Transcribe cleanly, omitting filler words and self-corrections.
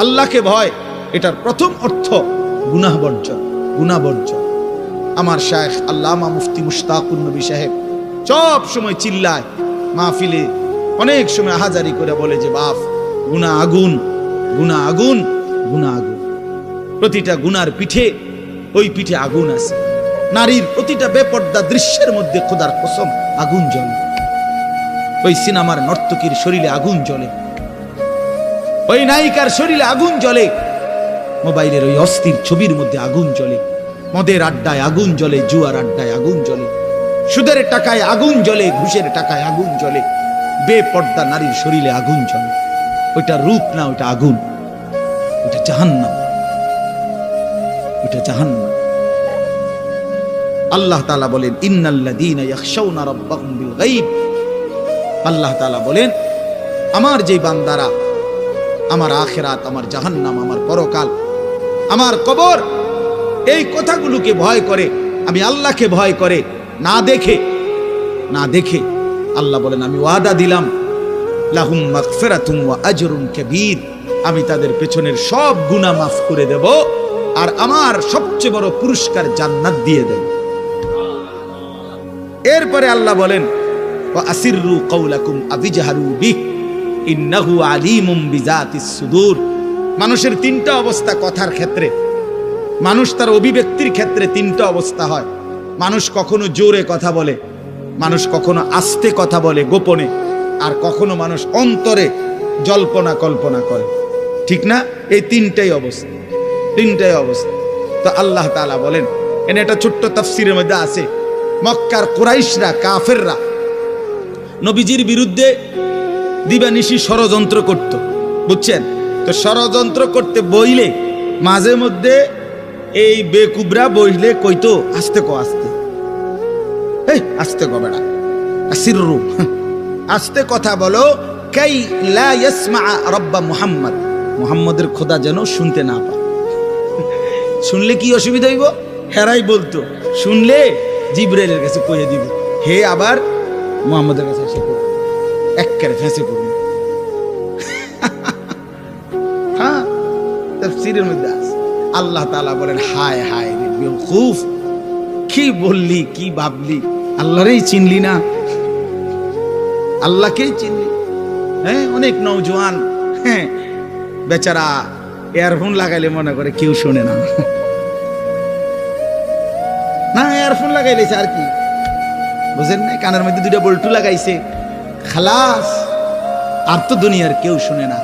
আল্লাহকে ভয়, এটার প্রথম অর্থ গুনাহ বর্জন, গুনাহ বর্জন। আমার শায়েখ আল্লামা মুফতি মুশতাকুন নবী সাহেব সব সময় চিল্লায় মাহফিলে, অনেক সময় আহাজারি করে বলে যে বাপ, গুনাহ আগুন, গুনাহ আগুন, গুনাহ আগুন। প্রতিটা গুনার পিঠে, ওই পিঠে আগুন আছে। নারীর প্রতিটা বেপর্দা দৃশ্যের মধ্যে খোদার কসম আগুন জ্বলে। ওই সিনেমার নর্তকীর শরীরে আগুন জ্বলে, ওই নায়িকার শরীরে আগুন জ্বলে, মোবাইলের ওই অস্থির ছবির মধ্যে আগুন জ্বলে, মদের আড্ডায় আগুন জ্বলে, জুয়ার আড্ডায় আগুন জ্বলে, সুদের টাকায় আগুন জ্বলে, ঘুষের টাকায় আগুন জ্বলে, বেপর্দা নারীর শরীরে আগুন জ্বলে। ওইটা রূপ না, ওইটা আগুন, ওইটা জাহান্নাম, ওইটা জাহান্নাম। আল্লাহ তাআলা বলেন ইন্নাল্লাযীনা ইয়াখশাউনা রাব্বাহুম বিল গায়ব। আল্লাহ তাআলা বলেন আমার যে বান্দারা আমার আখিরাত, আমার জাহান্নাম, আমার পরকাল, আমার কবর, এই কথাগুলোকে ভয় করে, আমি আল্লাহকে ভয় করে, না দেখে, না দেখে, আল্লাহ বলেন আমি ওয়াদা দিলাম লাহুম মাগফিরাতুম ওয়া আজরুন কাবীর, আমি তাদের পেছনের সব গুনাহ মাফ করে দেব আর আমার সবচেয়ে বড় পুরস্কার জান্নাত দিয়ে দেব। এরপরে আল্লাহ বলেন ওয়া আসিররু কাওলাকুম আবিজহারু বিহি ইন্নাহু আলিমুম বিজাতিস সুদূর। মানুষের তিনটা অবস্থা কথার ক্ষেত্রে, মানুষ তার অভিব্যক্তির ক্ষেত্রে তিনটা অবস্থা হয়। মানুষ কখনো জোরে কথা বলে, মানুষ কখনো আস্তে কথা বলে গোপনে, আর কখনো মানুষ অন্তরে জল্পনা কল্পনা করে, ঠিক না? এই তিনটাই অবস্থা, তিনটাই অবস্থা। তো আল্লাহ তাআলা বলেন, এনে একটা ছোট্ট তাফসীরের মধ্যে আছে, মক্কার কুরাইশরা, কাফেররা নবীজির বিরুদ্ধে দিবানিশি ষড়যন্ত্র করত, বুঝছেন? তো ষড়যন্ত্র করতে বইলে মাঝে মধ্যে এই বেকুবরা বইলে কইতো আস্তে কো, আস্তে, এই আস্তে কো বেড়া, আসিররু, আস্তে কথা বলো, কাই লা ইয়াসমা রাব্বা মুহাম্মদ, মুহাম্মদের খোদা যেন শুনতে না পায়। শুনলে কি অসুবিধা হইব? হেরাই বলতো শুনলে জিবরাইলের কাছে কইয়ে দিব, হে আবার মুহাম্মদের কাছে এসে কই একবারে ফেঁসে পড়বে। হ্যাঁ, তাফসীরের মধ্যে আছে। আল্লাহ তাআলা বলেন হায় হায় রে বেওকুফ, কি বললি, কি ভাবলি, আল্লাহরই চিনলি না, আল্লাহকেই চিনলি। হ্যাঁ, অনেক নওজোয়ান হ্যাঁ বেচারা ইয়ারফোন লাগাইলে মনে করে কেউ শোনে না, না ইয়ারফোন লাগাইলে আর কি বুঝেন না, কানের মধ্যে দুইটা বল্টু লাগাইছে, খালাস, আর তো দুনিয়ার কেউ শুনে না।